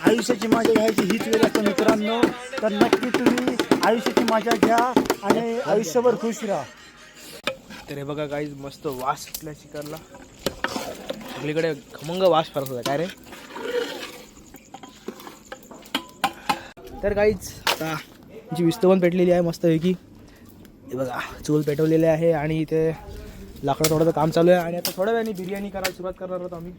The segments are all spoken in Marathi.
आयुष्याची मजा घ्यायची हीच वेळ असते मित्रांनो. तर नक्की तुम्ही आयुष्याची मजा घ्या आणि आयुष्यभर खुश राहा. तर हे बघा गाईज मस्त वास सुटला चिकनला. सगळीकडे खमंग वास फरक होता काय रे. तर गाईज आता जी विस्तवन पेटलेली आहे मस्त पैकी. हे बघा चूल पेटवलेले आहे आणि इथे लाकडं थोडंसं काम चालू आहे. आणि आता थोड्या वेळाने बिर्याणी करायला सुरुवात करणार आहोत आम्ही.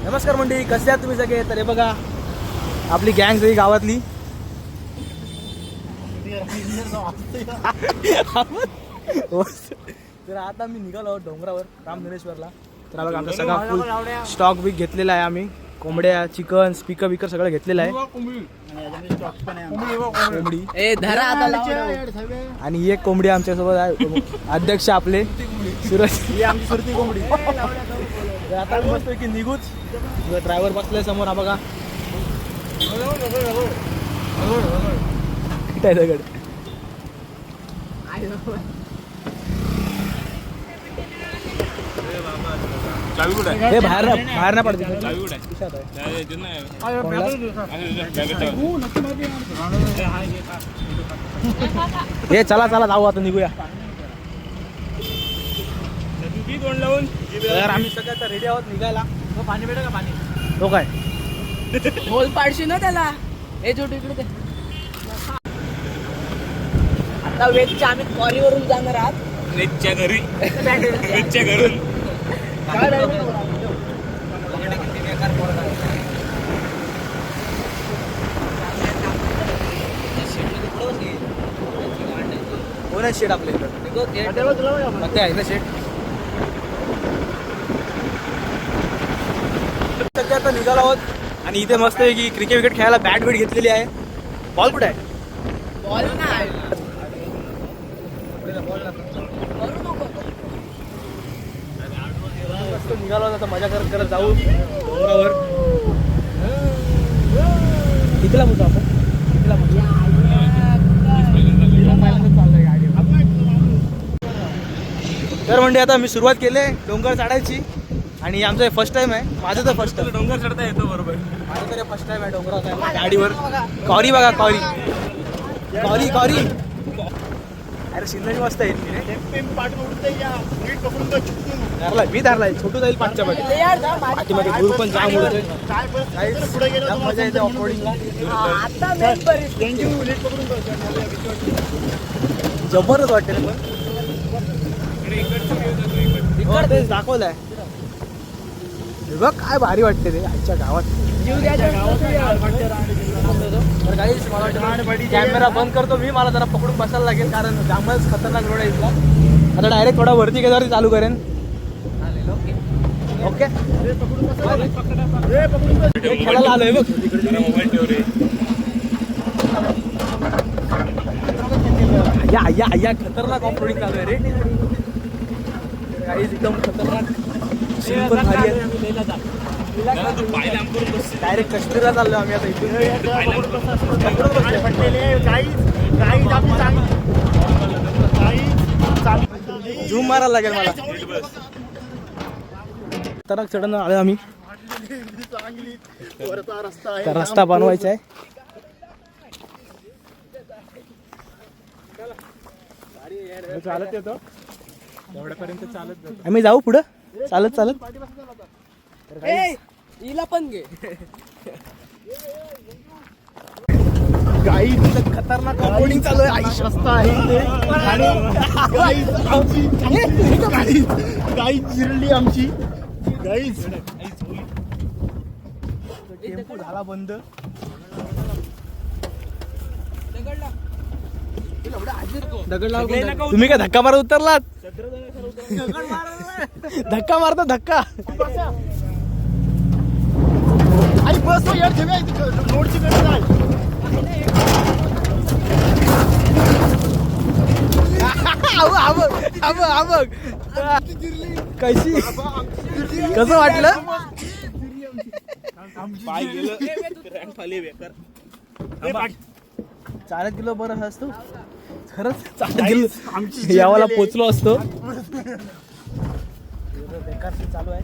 नमस्कार मंडळी, कसे आहात तुम्ही सगळे. तर हे बघा आपली गँग सगळी गावातली. तर आता मी निघालो आहोत डोंगरावर रामधनेश्वरला. तर बघा आमचा सगळा फुल स्टॉक बी घेतलेला आहे आम्ही. कोंबड्या, चिकन, स्पीकर बिकर सगळं घेतलेलं आहे. कोंबडी आणि एक कोंबडी आमच्यासोबत आहे, अध्यक्ष आपले सुरज. ही आमची सुरती कोंबडी. आता मस्त की निघूच. ड्रायव्हर बसलाय समोर. हा बघा दगड. हे बाहेर बाहेर नाही पडते. हे चला चला जाऊ आता निघूया. तर आम्ही सगळं आता रेडी आहोत निघायला. पाणी भेटेल का पाणी. तो काय होल पाडशी ना त्याला. हे छोटे इकडे ते. आता वेदच्या आम्ही कॉरीवरून जाणार आहात. वेदच्या घरी. वेदच्या घरून कोण आहे शेड आपल्या इकडं. आहे ना शेड. सध्या आता निघालो आहोत आणि इथे मस्त आहे की क्रिकेट विकेट खेळायला बॅट बीट घेतलेली आहे. बॉल कुठे आहे. बॉल नाही निघालो आता मजा करत करत जाऊ डोंगरावर. कितीला मोठं आपण कितीला मोठं तर म्हणजे आता मी सुरुवात केली डोंगर चढायची. आणि आमचं फर्स्ट टाइम आहे. माझं तर फर्स्ट टाइम डोंगर चढता येतो. बरोबर माझं तरी फर्स्ट टाइम आहे डोंगरावर गाडीवर. कॉरी बघा कॉरी कॉरी कॉरी. अरे शिंदे मस्त आहे. धरलाय मी धरलाय. छोटू जाईल पाठच्या पाठीमध्ये. दूर पण जाम उडतोय. मजा येते ऑफरोडिंगला. जबरदस्त वाटते रे. पण तेच दाखवलंय. बघ काय भारी वाटते रे आजच्या गावात. तर काही कॅमेरा बंद करतो मी. मला जरा पकडून बसायला लागेल कारण जामच खतरनाक रोड आहे इथला. आता डायरेक्ट थोडा वरती गेल्यावरती चालू करेन. ओके खेळायला आलोय बघ. या या या खतरनाक ऑफ रोडिंग चालू आहे रे. काही एकदम खतरनाक. सीन पण भारी आहे. डायरेक्ट काश्मीरला चाललो आम्ही आता इथून. झूम मारायला लागेल मला. खतरनाक चढण आलो आम्ही. रस्ता बनवायचा आहे. चालत येतो एवढ्यापर्यंत चालत आम्ही जाऊ पुढं चालत चालत. हिला पण घे. गाई खतरनाक ऑफरोडिंग चालू आहे. रस्ता आहे गाई जिरली आमची. गाईच टेम्पो झाला बंद. दगड लाव. तुम्ही काय धक्का मारत उतरलात. धक्का मारता धक्का. आई बस यार रोडची गरज आहे. कशी कसं वाटलं. पाय गेलं. चालत गेलो बरं असतो खरंच चालत गेलो यावाला पोचलो असतो. बेकार सीन चालू आहे.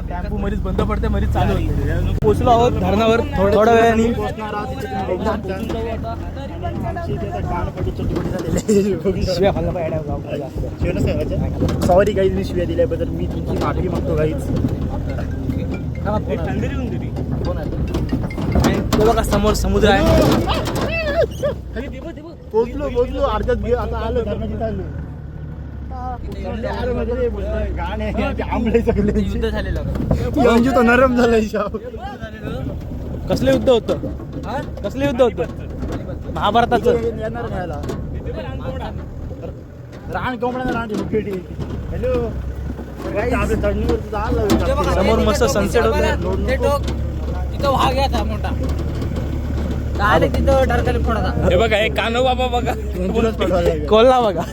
टॅम्पो मरीच बंद पडते मरीच चालू होते. पोचलो आहोत धरणावर थोड्या वेळाने. शिव्या खाल्ला पाहिजे. सॉरी गाईज मी शिव्या दिल्याबद्दल मी तुमची माफी मागतो गाईज. बघा समोर समुद्र आहे. पोचलो अर्ध्यात घे आता आलो धरणाची चाललो. युद्ध झालेलं तो नरम झालं. कसलं युद्ध होतं कसलं युद्ध होतं महाभारताचं. येणार न्यायला रान कोंबड्या रान हॅलो समोर मस्त सनसेट होतो. तिथं वाघ याचा मोठा आले तिथं डरकाले फोडाचा. हे बघा एक कानो बाबा बघा कोल्हा बघा.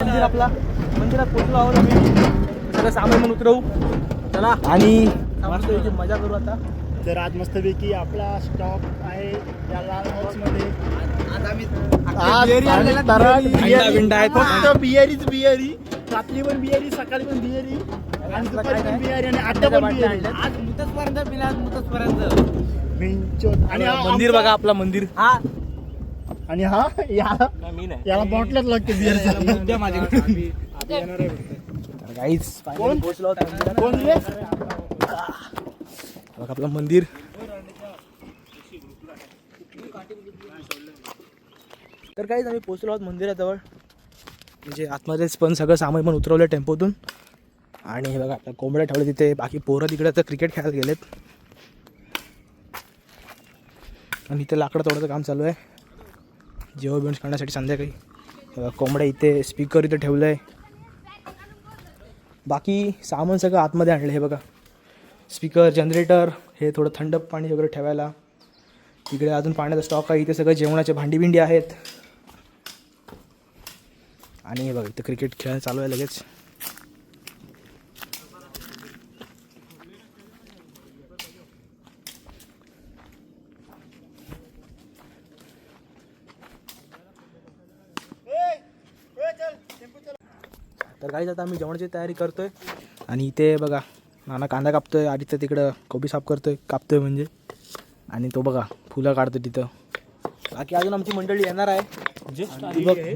मंदिर आपला मंदिरात पोचलो आहोत आम्ही. सगळं सामान पण उतरवू चला आणि मस्त मजा करू आता. तर आज मस्तपैकी आपला स्टॉप आहे या लाल हाऊसमध्ये. फक्त बियारी रात्री पण बियारी सकाळी पण बियारी आणि दुपारी पण बियारी आणि आता पण बियारी. आज मुतसपर्यंत पिला मुतसपर्यंत. आणि मंदिर बघा आपला मंदिर. हा आणि हा याला बॉटलाच लागते बिअरचा. गाईज कोण? पोचलो आहोत मंदिरात. कोण रे? बघा आपलं मंदिर. तर काहीच आम्ही पोचलो आहोत मंदिराजवळ. म्हणजे आतमध्येच पण सगळं सामान पण उतरवलं टेम्पोतून. आणि हे बघा आपल्या कोंबड्या ठेवले तिथे. बाकी पोरं तिकडे तर क्रिकेट खेळायला गेलेत. आणि इथे लाकडं तोडायचं काम चालू आहे जेव्हा बिवण करण्यासाठी संध्याकाळी. बघा कोंबड्या इथे स्पीकर इथे ठेवलं आहे. बाकी सामान सगळं आतमध्ये आणलं. हे बघा स्पीकर जनरेटर हे थोडं थंड पाणी वगैरे ठेवायला. इकडे अजून पाण्याचा स्टॉक आहे. इथे सगळं जेवणाचे भांडी बिंडी आहेत. आणि हे बघा इथं क्रिकेट खेळायला चालू आहे लगेच. तर काही आता आम्ही जेवणाची तयारी करतोय. आणि इथे बघा नाना कांदा कापतोय. आधी तर तिकडं कोबी साफ कापतोय म्हणजे. आणि तो बघा फुलं काढतोय तिथं. बाकी अजून आमची मंडळी येणार आहे.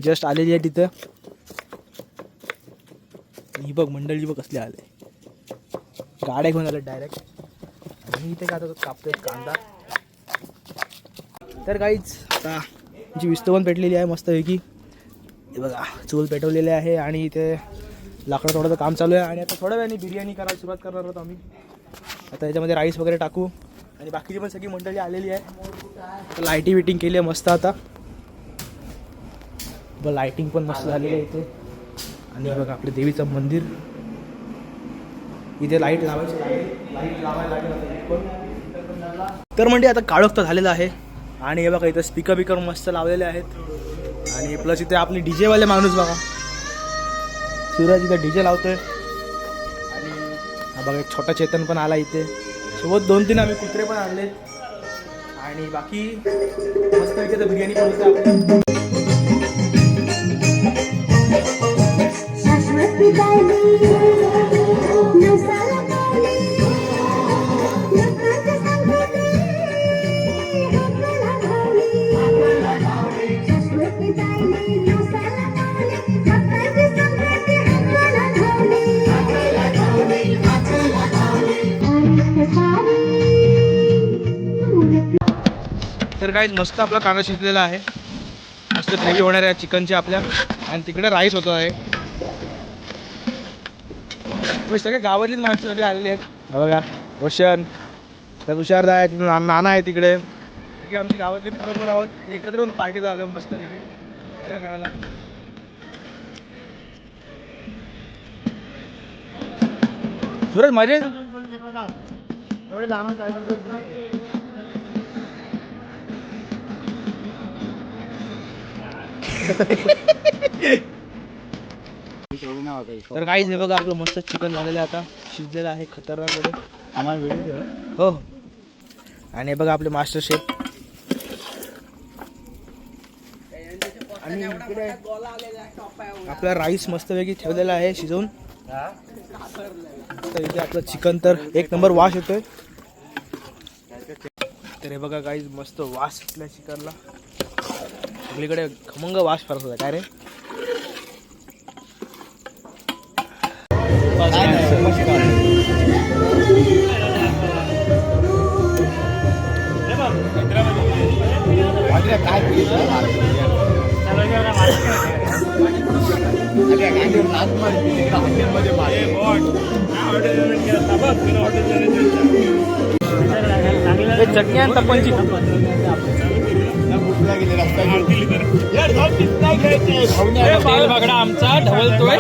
जस्ट आलेली आहे तिथं. ही बघ मंडळी बघ कसली आले. गाड्या घेऊन आले डायरेक्ट. आणि इथे काय कापतोय कांदा. तर काहीच आता जी विस्तवन पेटलेली आहे मस्तपैकी. हे बघा चूल पेटवलेले आहे. आणि इथे लाकडं थोडंसं काम चालू आहे. आणि आता थोड्या वेळाने बिर्याणी करायला सुरुवात करणार आहोत आम्ही. आता याच्यामध्ये राईस वगैरे टाकू. आणि बाकीची पण सगळी मंडळी आलेली आहे. लाईटिंग विटिंग केली आहे मस्त आता. लाईटिंग पण मस्त झालेली आहे इथे. आणि बघा आपलं देवीचं मंदिर. इथे लाईट लावायची लाईट लावायला लागेल. तर म्हणजे आता काळोख झालेलं आहे. आणि हे बघा इथं स्पीकर बिकर मस्त लावलेले आहेत. आणि प्लस इथे आपली DJ वाले माणूस बघा सूरज इथं DJ लावतोय. आणि हा बघा एक छोटा चेतन पण आला इथे. सोबत 2-3 आम्ही कुत्रे पण आणले. आणि बाकी मस्त इथे बिर्याणी पण होते तर काय मस्त आपला कांदा शिजलेला आहे. मस्त ग्रेव्ही होणार आहे चिकनची आपल्या. आणि तिकडे राईस होतो आहे. सगळे गावातलीच माणसं सगळे आलेली आहेत. बघा रोशन तर तुषारदा आहे. तिथे नाना आहे तिकडे. आमची गावातली बरोबर आहोत. एकत्र येऊन पार्टी झालं मस्त करायला. सूरज मजे एवढे लहान तर काहीच नाही बघा आपलं मस्त चिकन झालेलं आहे. आता शिजलेलं आहे खतरनाक मध्ये. आम्हाला व्हिडिओ हो. आणि हे बघा आपले मास्टर शेफ. आणि इकडे आपला राईस मस्तपैकी ठेवलेला आहे शिजवून. तर इथे आपलं चिकन तर एक नंबर वास येतोय. तर हे बघा गाईज मस्त वास सुटला चिकनला. सगळीकडे खमंग वास फारच होता. काय रे चटणी आणि तपनची. तेल बघा आमचा ढवलतोय.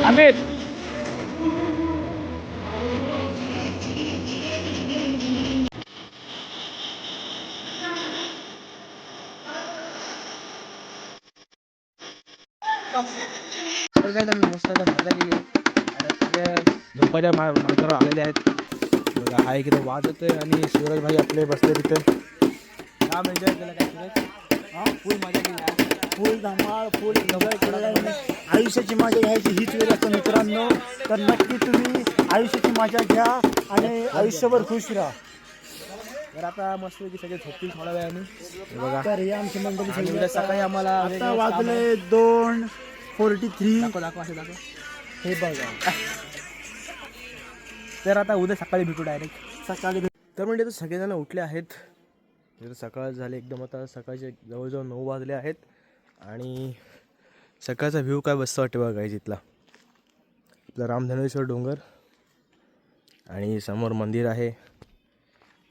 अमित तर काय आम्ही मस्त आता घरला गेली. झोपाच्या मार्गावर आलेले आहेत. बघा हा एक वाद होतोय आणि सूरज भाई आपले बसले तिथे. काम एन्जॉय केलं काय सूरज? फुल मजा केली. फुल धमाल फुल एन्जॉय केलेला. आयुष्याची मजा घ्यायची हीच वेळ असतो मित्रांनो. तर नक्की तुम्ही आयुष्याची मजा घ्या आणि आयुष्यभर खुश राहा. तर आता मस्त की सगळे झोपतील थोड्या वेळाने. बघा तर हे आमची मंडळी आणि सगळी उद्या सकाळी आम्हाला आता वाजले 2:43. दाखव दाखव असे दाखव. हे बघा तर आता उद्या सकाळी भेटू डायरेक्ट. सकाळी तर म्हणजे तर सगळेजण उठले आहेत. सकाळ झाले एकदम. आता सकाळचे जवळजवळ 9 वाजले आहेत. आणि सकाळचा व्ह्यू काय मस्त वाटते बघा काही तिथला. आपला रामधनेश्वर डोंगर आणि समोर मंदिर आहे.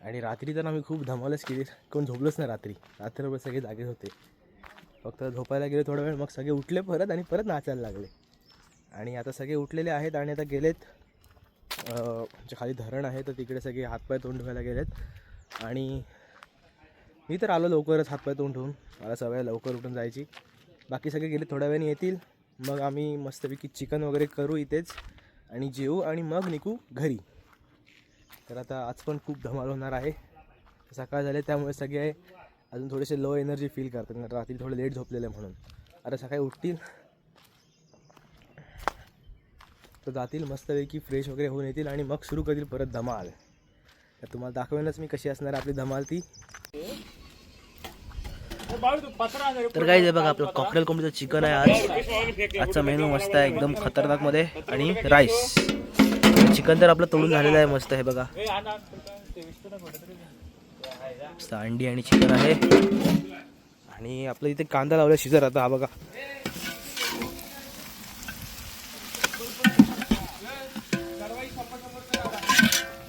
आणि रात्री तर आम्ही खूप धमालच केली. कोण झोपलंच नाही रात्री. रात्रभर सगळे जागेच होते. फक्त झोपायला गेले थोडा वेळ, मग सगळे उठले परत आणि परत नाचायला लागले. आणि आता सगळे उठलेले आहेत आणि आता गेलेत जे खाली धरण आहे तर तिकडे सगळे हातपाय तोंड धुवायला गेलेत. आणि मी तर आलो लवकरच हातपाय तोंड धुवून. मला सवय लवकर उठून जायची. बाकी सगळे गेले थोड्या वेळाने येतील. मग आम्ही मस्तपैकी चिकन वगैरे करू इथेच आणि जेवू आणि मग निघू घरी. तर आता आज पण खूप धमाल होणार आहे. सकाळ झाले त्यामुळे सगळे अजून थोडेसे लो एनर्जी फील करतात. रात्री थोडं लेट झोपलेलं म्हणून. आता सकाळी उठतील तर जातील मस्तपैकी फ्रेश वगैरे होऊन येतील आणि मग सुरू करतील परत धमाल. तर तुम्हाला दाखवेनच मी कशी असणार आपली धमाल ती. तर काय आहे बघा आपलं कॉकटेल कोंबडीचं चिकन आहे आज. आजचा मेनू मस्त आहे एकदम खतरनाक मध्ये. आणि राईस. चिकन तर आपलं तोडून झालेलं आहे मस्त आहे बघा. मस्त अंडी आणि चिकन आहे. आणि आपलं इथे कांदा लावला शिजर. आता हा बघा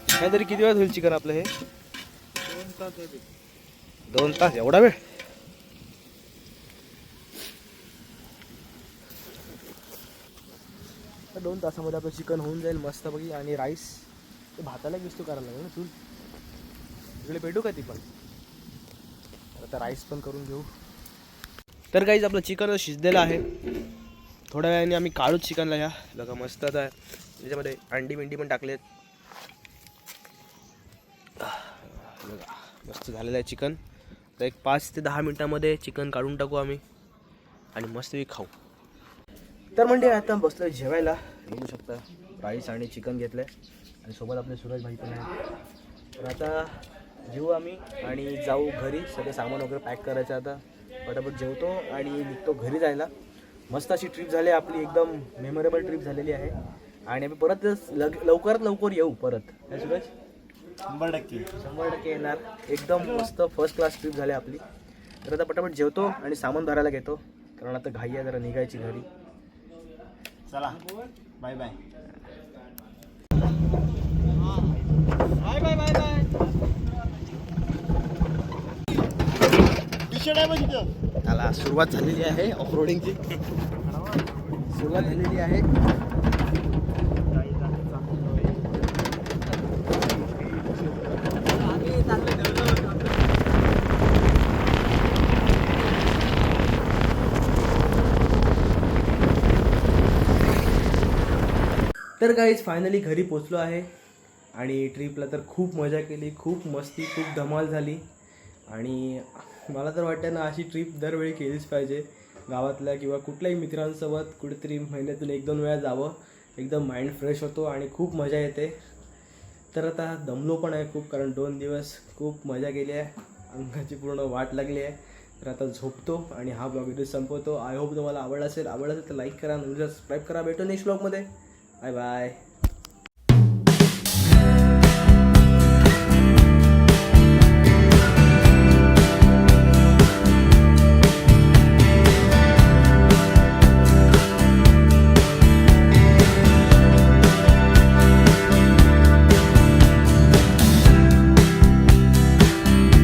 काहीतरी किती वेळ होईल चिकन आपलं हे? 2 तास. एवढा वेळ? तर 2 तासामध्ये आपलं चिकन होऊन जाईल मस्त बघी. आणि राईस ते भाताला एक वस्तू करायला लागेल ना चूल. इकडे भेटू का ती पण. आता राईस पण करून घेऊ. तर काहीच आपलं चिकन शिजलेलं आहे. थोड्या वेळाने आम्ही काढूच चिकनला. ह्या बघा मस्त आता त्याच्यामध्ये अंडी बिंडी पण टाकलेत. बघा मस्त झालेलं आहे चिकन. तर एक 5 ते 10 मिनटामध्ये चिकन काढून टाकू आम्ही आणि मस्त खाऊ. तर म्हणजे आता बसलो जेवायला. बघू शकता राईस आणि चिकन घेतलं आहे आणि सोबत आपले सूरज भाई पण आहे. तर आता जेवू आम्ही आणि जाऊ घरी. सगळं सामान वगैरे पॅक करायचं. आता पटापट जेवतो आणि निघतो घरी जायला. मस्त अशी ट्रिप झाली आपली. एकदम मेमोरेबल ट्रिप झालेली आहे आणि आम्ही परत लवकरात लवकर येऊ परत. काय सूरज? 100% येणार. एकदम मस्त फर्स्ट क्लास ट्रिप झाली आपली. तर आता पटापट जेवतो आणि सामान भरायला घेतो कारण आता घाई आहे जरा निघायची घरी. चला bye bye. Bye bye bye bye. त्याला सुरुवात झालेली आहे ऑफरोडिंगची. सुरुवात झालेली आहे. तर गाईज फायनली घरी पोचलो आहे आणि ट्रिपला तर खूप मजा केली. खूप मस्ती, खूप धमाल झाली आणि मला तर वाटतं ना अशी ट्रिप दरवेळी केलीच पाहिजे. गावातल्या किंवा कुठल्याही मित्रांसोबत कुठेतरी महिन्यातून 1-2 वेळा जावं. एकदम माइंड फ्रेश होतो आणि खूप मजा येते. तर आता दमलो पण आहे खूप कारण 2 दिवस खूप मजा केली आहे. अंगाची पूर्ण वाट लागली आहे. तर आता झोपतो आणि हा ब्लॉग इथे संपवतो. आय होप तुम्हाला आवडला असेल तर लाईक करा, सबस्क्राईब करा. भेटू नेक्स्ट ब्लॉगमध्ये. Bye bye.